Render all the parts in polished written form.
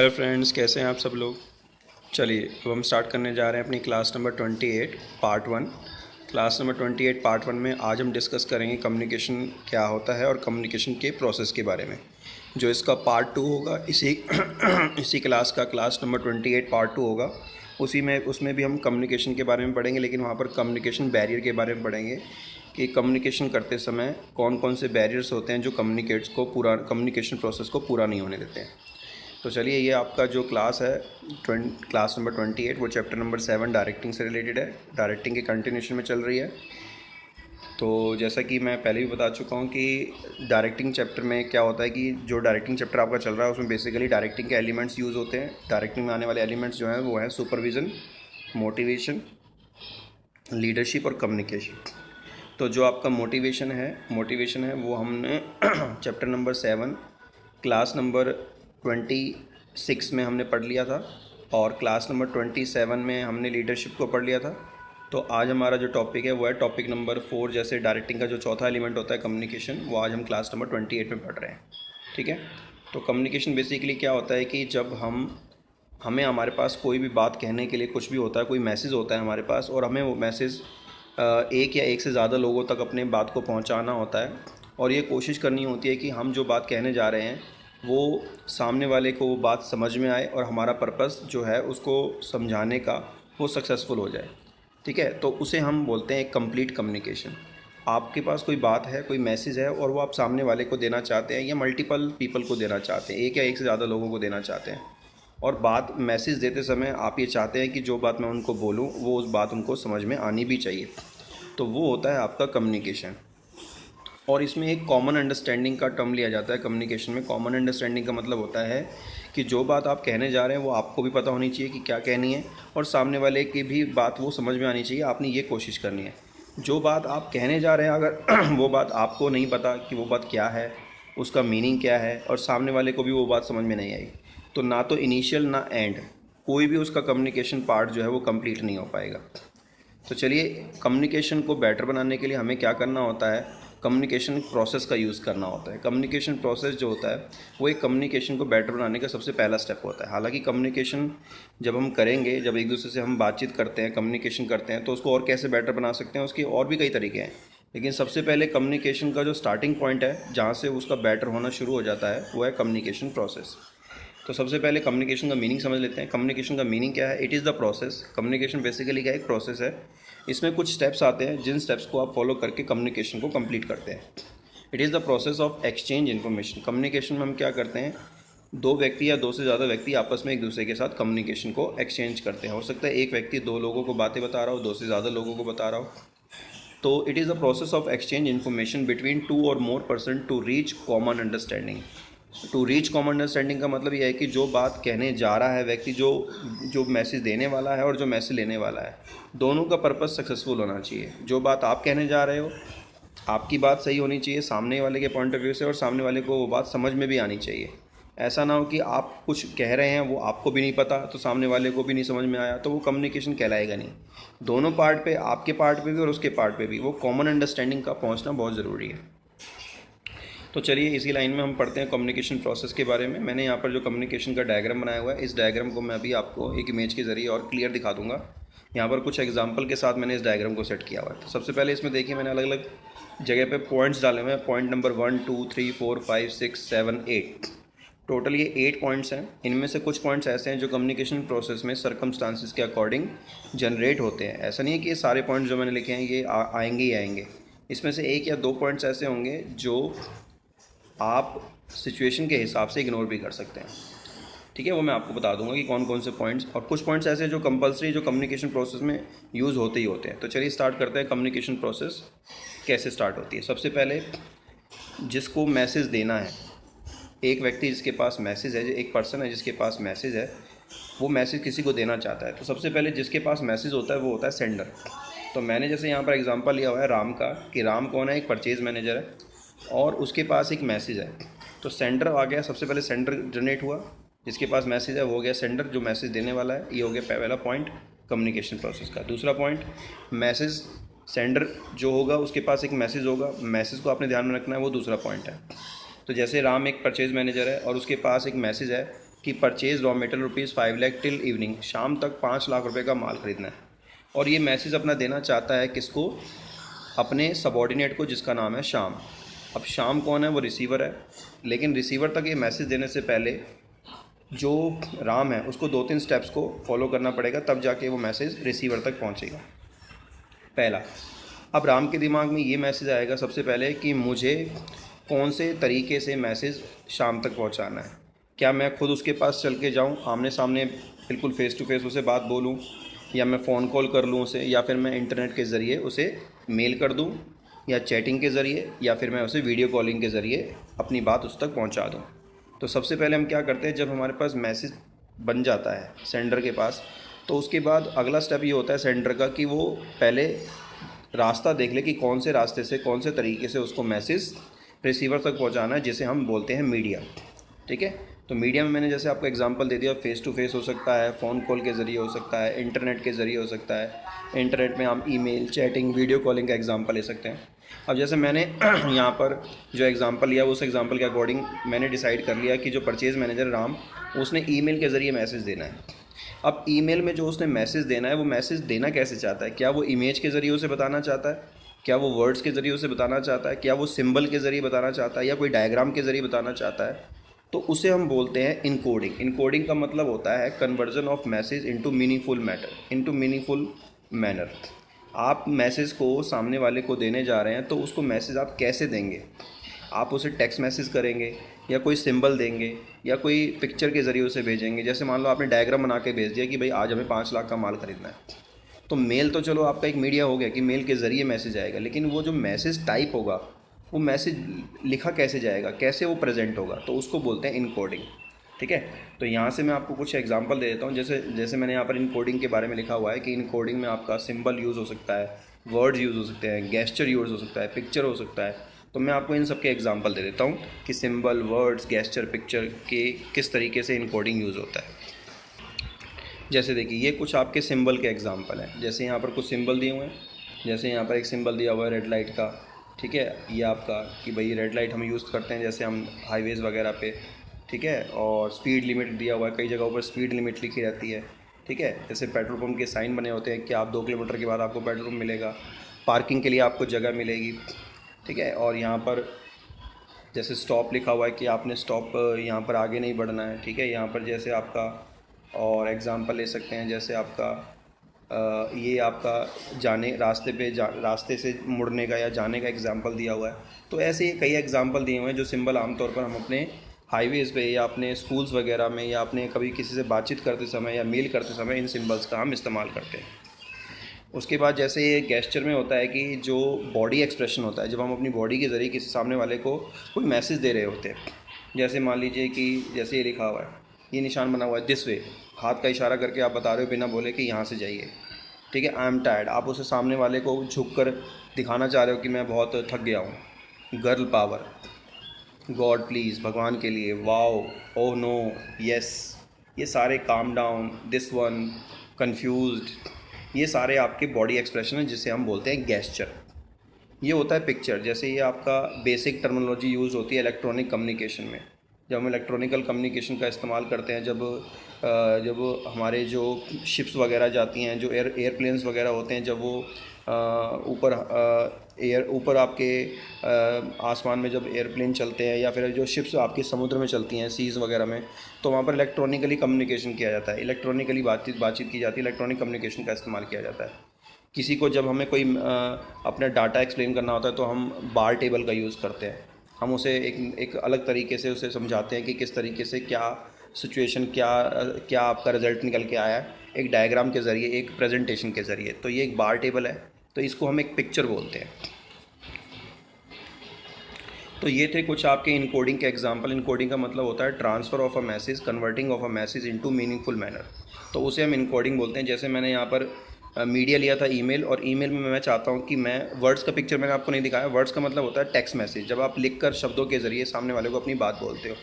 Hello friends, कैसे हैं आप सब लोग। चलिए अब हम स्टार्ट करने जा रहे हैं अपनी class number 28 part 1। Class number 28 part 1 में आज हम डिस्कस करेंगे कम्युनिकेशन क्या होता है और कम्युनिकेशन के प्रोसेस के बारे में। जो इसका पार्ट 2 होगा इसी क्लास का क्लास नंबर 28 पार्ट 2 होगा। उसमें भी हम कम्युनिकेशन के बारे में पढ़ेंगे, लेकिन वहाँ पर कम्युनिकेशन बैरियर के बारे में पढ़ेंगे कि कम्युनिकेशन करते समय कौन कौन से बैरियर्स होते हैं जो कम्युनिकेशन प्रोसेस को पूरा नहीं होने देते हैं। तो चलिए, ये आपका जो क्लास है क्लास नंबर 28, वो चैप्टर नंबर 7 डायरेक्टिंग से रिलेटेड है। डायरेक्टिंग के कंटिन्यूशन में चल रही है। तो जैसा कि मैं पहले भी बता चुका हूँ कि डायरेक्टिंग चैप्टर में क्या होता है कि जो डायरेक्टिंग चैप्टर आपका चल रहा है उसमें बेसिकली डायरेक्टिंग के एलिमेंट्स यूज़ होते हैं। डायरेक्टिंग में आने वाले एलिमेंट्स जो हैं वो हैं सुपरविज़न, मोटिवेशन, लीडरशिप और कम्युनिकेशन। तो जो आपका मोटिवेशन है वो हमने चैप्टर नंबर 7 क्लास नंबर 26 में हमने पढ़ लिया था, और क्लास नंबर 27 में हमने लीडरशिप को पढ़ लिया था। तो आज हमारा जो टॉपिक है वो है टॉपिक नंबर 4। जैसे डायरेक्टिंग का जो चौथा एलिमेंट होता है कम्युनिकेशन, वो आज हम क्लास नंबर 28 में पढ़ रहे हैं। ठीक है। तो कम्युनिकेशन बेसिकली क्या होता है कि जब हमें हमारे पास कोई भी बात कहने के लिए कुछ भी होता है, कोई मैसेज होता है हमारे पास, और हमें वो मैसेज एक या एक से ज़्यादा लोगों तक अपने बात को पहुंचाना होता है, और ये कोशिश करनी होती है कि हम जो बात कहने जा रहे हैं वो सामने वाले को वो बात समझ में आए और हमारा पर्पस जो है उसको समझाने का वो सक्सेसफुल हो जाए। ठीक है। तो उसे हम बोलते हैं एक कंप्लीट कम्युनिकेशन। आपके पास कोई बात है, कोई मैसेज है, और वो आप सामने वाले को देना चाहते हैं या मल्टीपल पीपल को देना चाहते हैं, एक या एक से ज़्यादा लोगों को देना चाहते हैं, और बात मैसेज देते समय आप ये चाहते हैं कि जो बात मैं उनको बोलूँ वो उस बात उनको समझ में आनी भी चाहिए। तो वो होता है आपका कम्युनिकेशन। और इसमें एक कॉमन अंडरस्टैंडिंग का टर्म लिया जाता है कम्युनिकेशन में। कॉमन अंडरस्टैंडिंग का मतलब होता है कि जो बात आप कहने जा रहे हैं वो आपको भी पता होनी चाहिए कि क्या कहनी है, और सामने वाले की भी बात वो समझ में आनी चाहिए। आपने ये कोशिश करनी है, जो बात आप कहने जा रहे हैं अगर वो बात आपको नहीं पता कि वो बात क्या है, उसका मीनिंग क्या है, और सामने वाले को भी वो बात समझ में नहीं आई, तो ना तो इनिशियल ना एंड, कोई भी उसका कम्युनिकेशन पार्ट जो है वो कंप्लीट नहीं हो पाएगा। तो चलिए, कम्युनिकेशन को बेटर बनाने के लिए हमें क्या करना होता है, कम्युनिकेशन प्रोसेस का यूज़ करना होता है। कम्युनिकेशन प्रोसेस जो होता है वो एक कम्युनिकेशन को बेटर बनाने का सबसे पहला स्टेप होता है। हालांकि कम्युनिकेशन जब हम करेंगे, जब एक दूसरे से हम बातचीत करते हैं, कम्युनिकेशन करते हैं, तो उसको और कैसे बेटर बना सकते हैं, उसके और भी कई तरीके हैं। लेकिन सबसे पहले कम्युनिकेशन का जो स्टार्टिंग पॉइंट है, जहाँ से उसका बेटर होना शुरू हो जाता है, वो है कम्युनिकेशन प्रोसेस। तो सबसे पहले कम्युनिकेशन का मीनिंग समझ लेते हैं। कम्युनिकेशन का मीनिंग क्या है? It is the process. Communication basically क्या एक प्रोसेस है। इसमें कुछ स्टेप्स आते हैं, जिन स्टेप्स को आप फॉलो करके कम्युनिकेशन को कंप्लीट करते हैं। It is the process of exchange information. Communication में हम क्या करते हैं, दो व्यक्ति या दो से ज़्यादा व्यक्ति आपस में एक दूसरे के साथ कम्युनिकेशन को एक्सचेंज करते हैं। हो सकता है एक व्यक्ति दो लोगों को बातें बता रहा हो, दो से ज़्यादा लोगों को बता रहा हो। तो it is the process of exchange information between two और more person to reach common understanding. To reach common understanding का मतलब यह है कि जो बात कहने जा रहा है व्यक्ति, जो मैसेज देने वाला है और जो मैसेज लेने वाला है, दोनों का पर्पस सक्सेसफुल होना चाहिए। जो बात आप कहने जा रहे हो, आपकी बात सही होनी चाहिए सामने वाले के पॉइंट ऑफ व्यू से, और सामने वाले को वो बात समझ में भी आनी चाहिए। ऐसा ना हो कि आप कुछ कह रहे हैं, वो आपको भी नहीं पता, तो सामने वाले को भी नहीं समझ में आया, तो वो कम्युनिकेशन कहलाएगा नहीं। दोनों पार्ट पे, आपके पार्ट पे भी और उसके पार्ट पे भी, वो कॉमन अंडरस्टैंडिंग का पहुंचना बहुत ज़रूरी है। तो चलिए, इसी लाइन में हम पढ़ते हैं कम्युनिकेशन प्रोसेस के बारे में। मैंने यहाँ पर जो कम्युनिकेशन का डायग्राम बनाया हुआ है, इस डायग्राम को मैं अभी आपको एक इमेज के ज़रिए और क्लियर दिखा दूंगा। यहाँ पर कुछ एग्जांपल के साथ मैंने इस डायग्राम को सेट किया हुआ है। तो सबसे पहले इसमें देखिए, मैंने अलग अलग जगह पे पॉइंट्स डाले हुए हैं। पॉइंट नंबर 1 2 3 4 5 6 7 8, टोटल ये 8 पॉइंट्स हैं। इनमें से कुछ पॉइंट्स ऐसे हैं जो कम्युनिकेशन प्रोसेस में सर्कमस्टांसिस के अकॉर्डिंग जनरेट होते हैं। ऐसा नहीं है कि ये सारे पॉइंट्स जो मैंने लिखे हैं ये आएंगे ही आएंगे। इसमें से एक या दो पॉइंट्स ऐसे होंगे जो आप सिचुएशन के हिसाब से इग्नोर भी कर सकते हैं। ठीक है, वो मैं आपको बता दूंगा कि कौन कौन से पॉइंट्स, और कुछ पॉइंट्स ऐसे जो कंपलसरी, जो कम्युनिकेशन प्रोसेस में यूज़ होते ही होते हैं। तो चलिए स्टार्ट करते हैं, कम्युनिकेशन प्रोसेस कैसे स्टार्ट होती है। सबसे पहले जिसको मैसेज देना है, एक व्यक्ति जिसके पास मैसेज है, एक पर्सन है जिसके पास मैसेज है, वो मैसेज किसी को देना चाहता है। तो सबसे पहले जिसके पास मैसेज होता है वो होता है सेंडर। तो मैंने जैसे यहाँ पर एग्जांपल लिया हुआ है राम का, कि राम कौन है, एक परचेज मैनेजर है, और उसके पास एक मैसेज है। तो सेंडर आ गया, सबसे पहले सेंडर जनरेट हुआ, जिसके पास मैसेज है वो हो गया सेंडर, जो मैसेज देने वाला है। ये हो गया पहला पॉइंट कम्युनिकेशन प्रोसेस का। दूसरा पॉइंट, मैसेज सेंडर जो होगा उसके पास एक मैसेज होगा, मैसेज को आपने ध्यान में रखना है, वो दूसरा पॉइंट है। तो जैसे राम एक परचेज मैनेजर है और उसके पास एक मैसेज है, कि purchase raw material ₹5 lakh till evening, शाम तक 5 लाख रुपए का माल ख़रीदना है। और ये मैसेज अपना देना चाहता है किसको? अपने सबॉर्डिनेट को, जिसका नाम है श्याम। अब श्याम कौन है? वो रिसीवर है, लेकिन रिसीवर तक ये मैसेज देने से पहले जो राम है उसको 2-3 स्टेप्स को फॉलो करना पड़ेगा, तब जाके वो मैसेज रिसीवर तक पहुंचेगा। पहला, अब राम के दिमाग में ये मैसेज आएगा सबसे पहले कि मुझे कौन से तरीके से मैसेज शाम तक पहुंचाना है। क्या मैं खुद उसके पास चल के जाऊँ, आमने सामने बिल्कुल फ़ेस टू फेस उसे बात बोलूँ, या मैं फ़ोन कॉल कर लूँ उसे, या फिर मैं इंटरनेट के ज़रिए उसे मेल कर दूँ, या चैटिंग के ज़रिए, या फिर मैं उसे वीडियो कॉलिंग के ज़रिए अपनी बात उस तक पहुँचा दूँ। तो सबसे पहले हम क्या करते हैं, जब हमारे पास मैसेज बन जाता है सेंडर के पास, तो उसके बाद अगला स्टेप ये होता है सेंडर का कि वो पहले रास्ता देख ले कि कौन से रास्ते से, कौन से तरीके से उसको मैसेज रिसीवर तक पहुंचाना है, जिसे हम बोलते हैं मीडिया। ठीक है, तो मीडिया में मैंने जैसे आपको एग्जांपल दे दिया, फ़ेस टू फेस हो सकता है, फ़ोन कॉल के ज़रिए हो सकता है, इंटरनेट के ज़रिए हो सकता है। इंटरनेट में हम ईमेल, चैटिंग, वीडियो कॉलिंग का एग्जांपल ले सकते हैं। अब जैसे मैंने यहाँ पर जो एग्जांपल लिया, उस एग्जांपल के अकॉर्डिंग मैंने डिसाइड कर लिया कि जो परचेज़ मैनेजर राम, उसने ईमेल के ज़रिए मैसेज देना है। अब ईमेल में जो उसने मैसेज देना है, वो मैसेज देना कैसे चाहता है? क्या वो इमेज के ज़रिए उसे बताना चाहता है? क्या वो वर्ड्स के ज़रिए उसे बताना चाहता है? क्या वो सिंबल के ज़रिए बताना चाहता है, या कोई डायग्राम के ज़रिए बताना चाहता है? तो उसे हम बोलते हैं इनकोडिंग। इनकोडिंग का मतलब होता है conversion of message into meaningful matter, into meaningful manner. आप मैसेज को सामने वाले को देने जा रहे हैं, तो उसको मैसेज आप कैसे देंगे? आप उसे टेक्स्ट मैसेज करेंगे, या कोई सिंबल देंगे, या कोई पिक्चर के ज़रिए उसे भेजेंगे? जैसे मान लो आपने डायग्राम बना के भेज दिया कि भाई आज हमें 5 लाख का माल ख़रीदना है, तो मेल तो चलो आपका एक मीडिया हो गया कि मेल के ज़रिए मैसेज आएगा, लेकिन वो जो मैसेज टाइप होगा, वो मैसेज लिखा कैसे जाएगा, कैसे वो प्रेजेंट होगा, तो उसको बोलते हैं इनकोडिंग। ठीक है, तो यहाँ से मैं आपको कुछ एग्जांपल दे देता हूँ। जैसे मैंने यहाँ पर इनकोडिंग के बारे में लिखा हुआ है कि इनकोडिंग में आपका सिंबल यूज़ हो सकता है, वर्ड्स यूज़ हो सकते हैं, गेस्चर यूज़ हो सकता है, पिक्चर हो सकता है। तो मैं आपको इन सब के एग्जांपल दे देता हूँ कि सिंबल, वर्ड्स, गेस्चर, पिक्चर के किस तरीके से इनकोडिंग यूज़ होता है। जैसे देखिए, ये कुछ आपके सिंबल के एग्जांपल हैं। जैसे यहाँ पर कुछ सिंबल दिए हुए हैं, जैसे यहाँ पर एक सिंबल दिया हुआ है रेड लाइट का। ठीक है, ये आपका कि भाई रेड लाइट हम यूज़ करते हैं जैसे हम हाईवेज़ वगैरह पे। ठीक है, और स्पीड लिमिट दिया हुआ है, कई जगहों पर स्पीड लिमिट लिखी रहती है। ठीक है, जैसे पेट्रोल पंप के साइन बने होते हैं कि आप 2 किलोमीटर के बाद आपको पेट्रोल पंप मिलेगा, पार्किंग के लिए आपको जगह मिलेगी। ठीक है, और यहाँ पर जैसे स्टॉप लिखा हुआ है कि आपने स्टॉप, यहाँ पर आगे नहीं बढ़ना है। ठीक है, यहाँ पर जैसे आपका और एग्ज़ाम्पल ले सकते हैं, जैसे आपका ये आपका रास्ते से मुड़ने का या जाने का एग्ज़ाम्पल दिया हुआ है। तो ऐसे ही कई एग्ज़ाम्पल दिए हुए हैं जो सिंबल आमतौर पर हम अपने हाईवेज़ पे या अपने स्कूल्स वगैरह में या अपने कभी किसी से बातचीत करते समय या मेल करते समय इन सिंबल्स का हम इस्तेमाल करते हैं। उसके बाद जैसे ये गेस्चर में होता है कि जो बॉडी एक्सप्रेशन होता है, जब हम अपनी बॉडी के ज़रिए किसी सामने वाले को कोई मैसेज दे रहे होते हैं। जैसे मान लीजिए कि जैसे ये लिखा हुआ है, ये निशान बना हुआ है दिस वे, हाथ का इशारा करके आप बता रहे हो बिना बोले कि यहाँ से जाइए। ठीक है, आई एम टायर्ड, आप उसे सामने वाले को झुक कर दिखाना चाह रहे हो कि मैं बहुत थक गया हूँ। गर्ल पावर, गॉड प्लीज़, भगवान के लिए, वाओ, ओह नो, यस, ये सारे calm down, this one, confused, ये सारे आपके बॉडी एक्सप्रेशन हैं जिसे हम बोलते हैं गेस्चर। ये होता है पिक्चर। जैसे ये आपका बेसिक टर्मिनोलॉजी यूज़ होती है इलेक्ट्रॉनिक कम्युनिकेशन में। जब हम इलेक्ट्रॉनिकल कम्युनिकेशन का इस्तेमाल करते हैं, जब हमारे जो शिप्स वगैरह जाती हैं, जो एयरप्लेन्स वगैरह होते हैं, जब वो ऊपर आपके आसमान में जब एयरप्लेन चलते हैं, या फिर जो शिप्स आपके समुद्र में चलती हैं, सीज़ वगैरह में, तो वहाँ पर इलेक्ट्रॉनिकली कम्युनिकेशन किया जाता है, इलेक्ट्रॉनिकली बातचीत की जाती है, इलेक्ट्रॉनिक कम्युनिकेशन का इस्तेमाल किया जाता है। किसी को जब हमें कोई अपना डाटा एक्सप्लेन करना होता है, तो हम बार टेबल का यूज़ करते हैं। हम उसे एक अलग तरीके से उसे समझाते हैं कि किस तरीके से क्या सिचुएशन, क्या आपका रिज़ल्ट निकल के आया है, एक डायग्राम के ज़रिए, एक प्रेजेंटेशन के ज़रिए। तो ये एक बार टेबल है, तो इसको हम एक पिक्चर बोलते हैं। तो ये थे कुछ आपके इनकोडिंग के एग्जांपल। इनकोडिंग का मतलब होता है transfer of a message, converting of a message into meaningful manner, तो उसे हम इनकोडिंग बोलते हैं। जैसे मैंने यहाँ पर मीडिया लिया था ईमेल, और ईमेल में मैं चाहता हूँ कि मैं वर्ड्स का पिक्चर मैंने आपको नहीं दिखाया। वर्ड्स का मतलब होता है टेक्स्ट मैसेज, जब आप लिखकर शब्दों के ज़रिए सामने वाले को अपनी बात बोलते हो।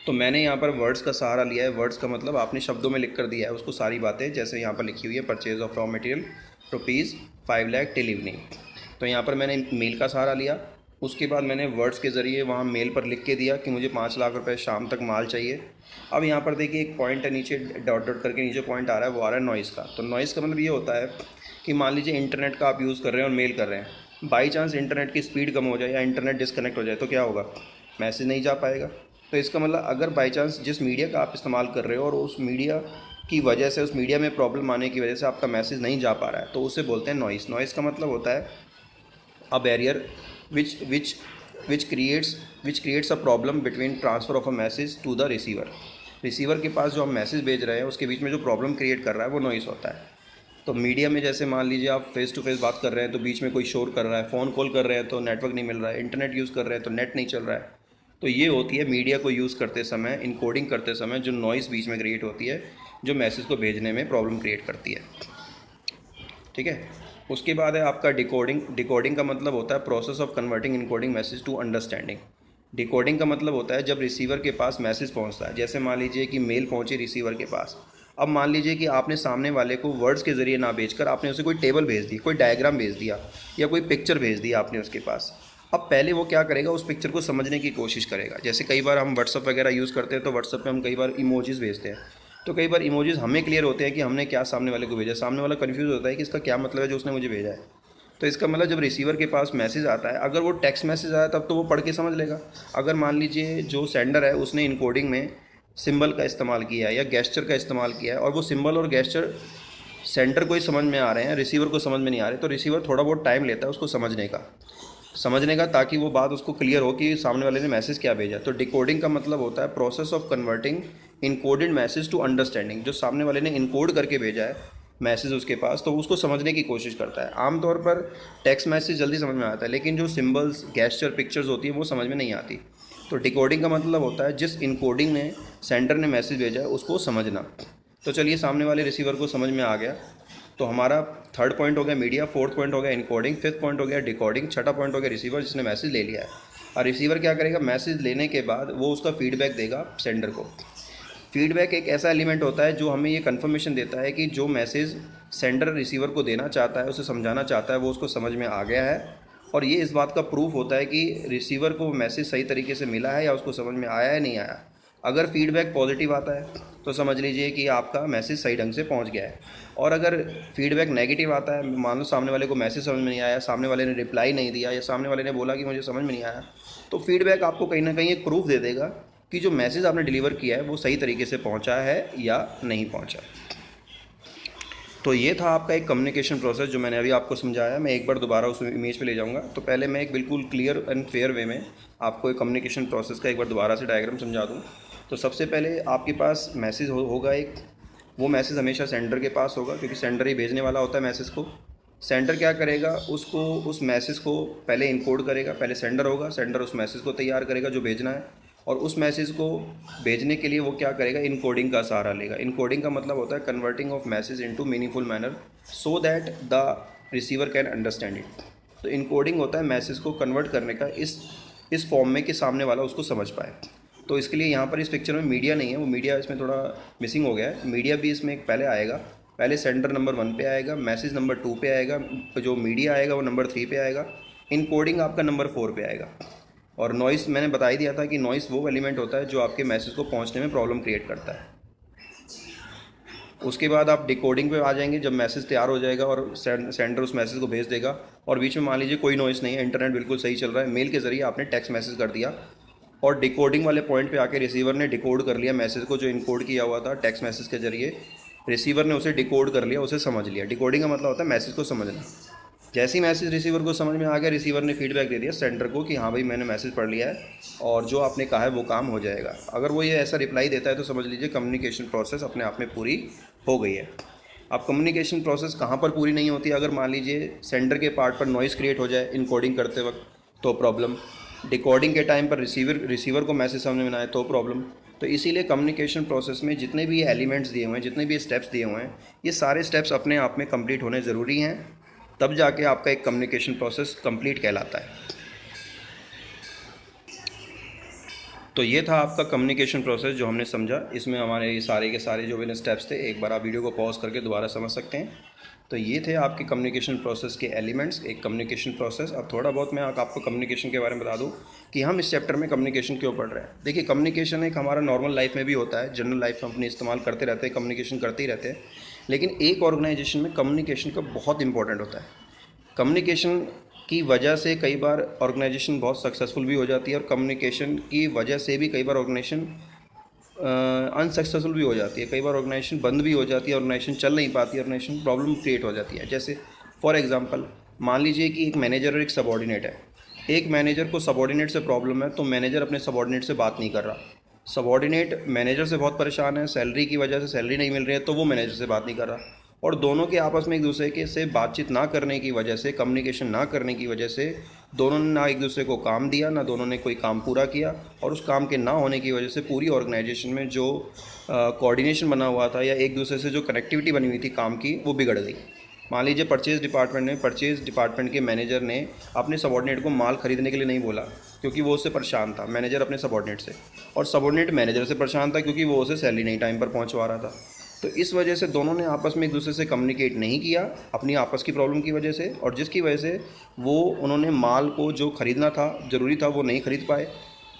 तो मैंने यहाँ पर वर्ड्स का सहारा लिया है। वर्ड्स का मतलब आपने शब्दों में लिख कर दिया है उसको सारी बातें, जैसे यहाँ पर लिखी हुई है purchase of raw material ₹5 lakh till evening. तो यहाँ पर मैंने मेल का सहारा लिया, उसके बाद मैंने वर्ड्स के ज़रिए वहाँ मेल पर लिख के दिया कि मुझे 5 लाख रुपए शाम तक माल चाहिए। अब यहाँ पर देखिए एक पॉइंट है नीचे, डॉट डॉट करके नीचे पॉइंट आ रहा है, वो आ रहा है नॉइज़ का। तो नॉइज़ का मतलब ये होता है कि मान लीजिए इंटरनेट का आप यूज़ कर रहे हैं और मेल कर रहे हैं, बाई चांस इंटरनेट की स्पीड कम हो जाए या इंटरनेट डिस्कनेक्ट हो जाए तो क्या होगा, मैसेज नहीं जा पाएगा। तो इसका मतलब अगर बाई चांस जिस मीडिया का आप इस्तेमाल कर रहे हो और उस मीडिया की वजह से, उस मीडिया में प्रॉब्लम आने की वजह से आपका मैसेज नहीं जा पा रहा है, तो उसे बोलते हैं नॉइज़। नॉइज़ का मतलब होता है a barrier which creates a problem between transfer of a message to the receiver। Receiver के पास जो हम मैसेज भेज रहे हैं उसके बीच में जो प्रॉब्लम क्रिएट कर रहा है वो नॉइज़ होता है। तो मीडिया में जैसे मान लीजिए आप फेस टू फेस बात कर रहे हैं तो बीच में कोई शोर कर रहा है, फ़ोन कॉल कर रहे हैं तो नेटवर्क नहीं मिल रहा है, इंटरनेट यूज़ कर रहे हैं तो नेट नहीं चल रहा है। तो ये होती है मीडिया को यूज़ करते समय, इनकोडिंग करते समय जो नॉइज़ बीच में क्रिएट होती है, जो मैसेज को भेजने में प्रॉब्लम क्रिएट करती है। ठीक है। उसके बाद है आपका डिकोडिंग। डिकोडिंग का मतलब होता है process of converting encoding message to understanding. Decoding का मतलब होता है जब रिसीवर के पास मैसेज पहुंचता है, जैसे मान लीजिए कि मेल पहुंची रिसीवर के पास। अब मान लीजिए कि आपने सामने वाले को वर्ड्स के ज़रिए ना भेजकर आपने उसे कोई टेबल भेज दी, कोई डायग्राम भेज दिया या कोई पिक्चर भेज दिया आपने उसके पास। अब पहले वो क्या करेगा, उस पिक्चर को समझने की कोशिश करेगा। जैसे कई बार हम व्हाट्सअप वगैरह यूज़ करते हैं तो व्हाट्सअप पे हम कई बार इमोजीज़ भेजते हैं, तो कई बार इमोजीज़ हमें क्लियर होते हैं कि हमने क्या सामने वाले को भेजा, सामने वाला कन्फ्यूज़ होता है कि इसका क्या मतलब है जो उसने मुझे भेजा है। तो इसका मतलब जब रिसीवर के पास मैसेज आता है, अगर वो टेक्स्ट मैसेज आया तब तो वो पढ़ के समझ लेगा। अगर मान लीजिए जो सेंडर है उसने इनकोडिंग में सिंबल का इस्तेमाल किया है या गेस्चर का इस्तेमाल किया है और वो सिंबल और गेस्चर सेंडर को ही समझ में आ रहे हैं, रिसीवर को समझ में नहीं आ रहे, तो रिसीवर थोड़ा बहुत टाइम लेता है उसको समझने का ताकि वो बात उसको क्लियर हो कि सामने वाले ने मैसेज क्या भेजा। तो डिकोडिंग का मतलब होता है process of converting encoded message to understanding. जो सामने वाले ने इनकोड करके भेजा है मैसेज उसके पास, तो उसको समझने की कोशिश करता है। आमतौर पर टेक्स्ट मैसेज जल्दी समझ में आता है, लेकिन जो सिंबल्स, गेस्चर, पिक्चर्स होती है वो समझ में नहीं आती। तो डिकोडिंग का मतलब होता है जिस इनकोडिंग ने सेंडर ने मैसेज भेजा है उसको समझना। तो चलिए सामने वाले रिसीवर को समझ में आ गया। तो हमारा थर्ड पॉइंट हो गया मीडिया, फोर्थ पॉइंट हो गया इनकोडिंग, फिफ्थ पॉइंट हो गया डिकोडिंग, छठा पॉइंट हो गया रिसीवर जिसने मैसेज ले लिया है। और रिसीवर क्या करेगा, मैसेज लेने के बाद वो उसका फीडबैक देगा सेंडर को। फीडबैक एक ऐसा एलिमेंट होता है जो हमें ये कन्फर्मेशन देता है कि जो मैसेज सेंडर रिसीवर को देना चाहता है, उसे समझाना चाहता है, वो उसको समझ में आ गया है। और ये इस बात का प्रूफ होता है कि रिसीवर को मैसेज सही तरीके से मिला है या उसको समझ में आया है नहीं आया। अगर फीडबैक पॉजिटिव आता है तो समझ लीजिए कि आपका मैसेज सही ढंग से पहुंच गया है। और अगर फीडबैक नेगेटिव आता है, मान लो सामने वाले को मैसेज समझ में नहीं आया, सामने वाले ने रिप्लाई नहीं दिया या सामने वाले ने बोला कि मुझे समझ में नहीं आया, तो फीडबैक आपको कहीं ना कहीं एक प्रूफ दे देगा कि जो मैसेज आपने डिलीवर किया है वो सही तरीके से पहुंचा है या नहीं पहुंचा। तो ये था आपका एक कम्युनिकेशन प्रोसेस जो मैंने अभी आपको समझाया। मैं एक बार दोबारा उस इमेज पे ले जाऊंगा। तो पहले मैं एक बिल्कुल क्लियर एंड फेयर वे में आपको एक कम्युनिकेशन प्रोसेस का एक बार दोबारा से डायग्राम समझा दूँ। तो सबसे पहले आपके पास मैसेज होगा एक, वो मैसेज हमेशा सेंडर के पास होगा क्योंकि सेंडर ही भेजने वाला होता है मैसेज को। सेंडर क्या करेगा, उसको उस मैसेज को पहले इनकोड करेगा। पहले सेंडर होगा, सेंडर उस मैसेज को तैयार करेगा जो भेजना है, और उस मैसेज को भेजने के लिए वो क्या करेगा, इनकोडिंग का सहारा लेगा। इनकोडिंग का मतलब होता है converting of message into meaningful manner so that the receiver can understand it. तो इनकोडिंग होता है मैसेज को कन्वर्ट करने का इस फॉर्म में कि सामने वाला उसको समझ पाए। तो इसके लिए यहाँ पर इस पिक्चर में मीडिया नहीं है, वो मीडिया इसमें थोड़ा मिसिंग हो गया है। मीडिया भी इसमें एक पहले आएगा, पहले सेंडर नंबर 1 पे आएगा, मैसेज नंबर 2 पे आएगा, जो मीडिया आएगा वो नंबर 3 पे आएगा, इनकोडिंग आपका नंबर 4 पे आएगा। और नॉइस मैंने बता ही दिया था कि नॉइस वो एलिमेंट होता है जो आपके मैसेज को पहुंचने में प्रॉब्लम क्रिएट करता है। उसके बाद आप डिकोडिंग पे आ जाएंगे जब मैसेज तैयार हो जाएगा और सेंडर उस मैसेज को भेज देगा और बीच में मान लीजिए कोई नॉइस नहीं है, इंटरनेट बिल्कुल सही चल रहा है, मेल के ज़रिए आपने टेक्स्ट मैसेज कर दिया और डिकोडिंग वाले पॉइंट पे आके रिसीवर ने डिकोड कर लिया मैसेज को, जो इनकोड किया हुआ था टेक्स्ट मैसेज के जरिए रिसीवर ने उसे डिकोड कर लिया, उसे समझ लिया। डिकोडिंग का मतलब होता है मैसेज को समझना। जैसे ही मैसेज रिसीवर को समझ में आ गया, रिसीवर ने फीडबैक दे दिया सेंडर को कि हाँ भाई मैंने मैसेज पढ़ लिया है और जो आपने कहा है वो काम हो जाएगा। अगर वो ये ऐसा रिप्लाई देता है तो समझ लीजिए कम्युनिकेशन प्रोसेस अपने आप में पूरी हो गई है। अब कम्युनिकेशन प्रोसेस कहाँ पर पूरी नहीं होती, अगर मान लीजिए सेंडर के पार्ट पर नॉइस क्रिएट हो जाए इनकोडिंग करते वक्त तो प्रॉब्लम, डिकोडिंग के टाइम पर रिसीवर को मैसेज समझ में ना आए तो प्रॉब्लम। तो इसीलिए कम्युनिकेशन प्रोसेस में जितने भी एलिमेंट्स दिए हुए हैं, जितने भी स्टेप्स दिए हुए हैं, ये सारे स्टेप्स अपने आप में कंप्लीट होने ज़रूरी हैं, तब जाके आपका एक कम्युनिकेशन प्रोसेस कंप्लीट कहलाता है। तो ये था आपका कम्युनिकेशन प्रोसेस जो हमने समझा। इसमें हमारे ये सारे के सारे जो भी स्टेप्स थे, एक बार आप वीडियो को पॉज करके दोबारा समझ सकते हैं। तो ये थे आपके कम्युनिकेशन प्रोसेस के एलिमेंट्स, एक कम्युनिकेशन प्रोसेस। अब थोड़ा बहुत मैं आपको कम्युनिकेशन के बारे में बता दूं कि हम इस चैप्टर में कम्युनिकेशन क्यों पढ़ रहे हैं। देखिए, कम्युनिकेशन एक हमारा नॉर्मल लाइफ में भी होता है, जनरल लाइफ में अपने इस्तेमाल करते रहते हैं, कम्युनिकेशन करते ही रहते हैं, लेकिन एक ऑर्गेनाइजेशन में कम्युनिकेशन का बहुत इंपॉर्टेंट होता है। कम्युनिकेशन की वजह से कई बार ऑर्गेनाइजेशन बहुत सक्सेसफुल भी हो जाती है और कम्युनिकेशन की वजह से भी कई बार ऑर्गेनाइजेशन अनसक्सेसफुल भी हो जाती है। कई बार ऑर्गेनाइजेशन बंद भी हो जाती है, ऑर्गेनाइजेशन चल नहीं पाती, ऑर्गेनाइजेशन प्रॉब्लम क्रिएट हो जाती है। जैसे फॉर एग्जांपल मान लीजिए कि एक मैनेजर और एक सबॉर्डिनेट है। एक मैनेजर को सबॉर्डिनेट से प्रॉब्लम है, तो मैनेजर अपने सबॉर्डिनेट से बात नहीं कर रहा। सबॉर्डिनेट मैनेजर से बहुत परेशान है, सैलरी की वजह से सैलरी नहीं मिल रही है, तो वो मैनेजर से बात नहीं कर रहा। और दोनों के आपस में एक दूसरे के से बातचीत ना करने की वजह से, कम्युनिकेशन ना करने की वजह से दोनों ने ना एक दूसरे को काम दिया, ना दोनों ने कोई काम पूरा किया, और उस काम के ना होने की वजह से पूरी ऑर्गेनाइजेशन में जो कोऑर्डिनेशन बना हुआ था या एक दूसरे से जो कनेक्टिविटी बनी हुई थी काम की, वो बिगड़ गई। मान लीजिए परचेज़ डिपार्टमेंट के मैनेजर ने अपने सबॉर्डिनेट को माल खरीदने के लिए नहीं बोला क्योंकि वो उससे परेशान था, मैनेजर अपने सबॉर्डिनेट से, और सबॉर्डिनेट मैनेजर से परेशान था क्योंकि वो उसे सैलरी नहीं टाइम पर पहुंचवा रहा था। तो इस वजह से दोनों ने आपस में एक दूसरे से कम्युनिकेट नहीं किया अपनी आपस की प्रॉब्लम की वजह से, और जिसकी वजह से उन्होंने माल को जो ख़रीदना था, ज़रूरी था, वो नहीं खरीद पाए,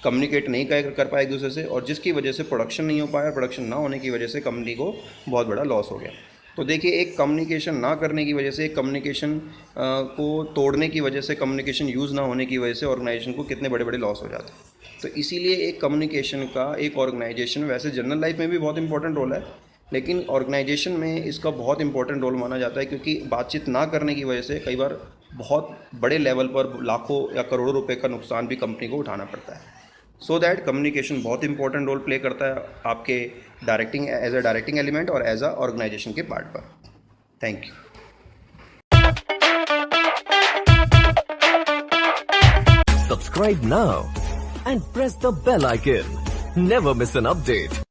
कम्युनिकेट नहीं कर पाए एक दूसरे से, और जिसकी वजह से प्रोडक्शन नहीं हो पाया। प्रोडक्शन ना होने की वजह से कंपनी को बहुत बड़ा लॉस हो गया। तो देखिए, एक कम्युनिकेशन ना करने की वजह से, एक कम्युनिकेशन को तोड़ने की वजह से, कम्युनिकेशन यूज़ ना होने की वजह से ऑर्गेनाइजेशन को कितने बड़े बड़े लॉस हो जाते हैं। तो इसीलिए एक कम्युनिकेशन का एक ऑर्गेनाइजेशन, वैसे जनरल लाइफ में भी बहुत इंपॉर्टेंट रोल है, लेकिन ऑर्गेनाइजेशन में इसका बहुत इंपॉर्टेंट रोल माना जाता है, क्योंकि बातचीत ना करने की वजह से कई बार बहुत बड़े लेवल पर लाखों या करोड़ों रुपए का नुकसान भी कंपनी को उठाना पड़ता है। सो दैट कम्युनिकेशन बहुत इंपॉर्टेंट रोल प्ले करता है आपके एज अ डायरेक्टिंग एलिमेंट और एज अ ऑर्गेनाइजेशन के पार्ट पर। Thank you. Subscribe now and press the bell icon. Never miss an update.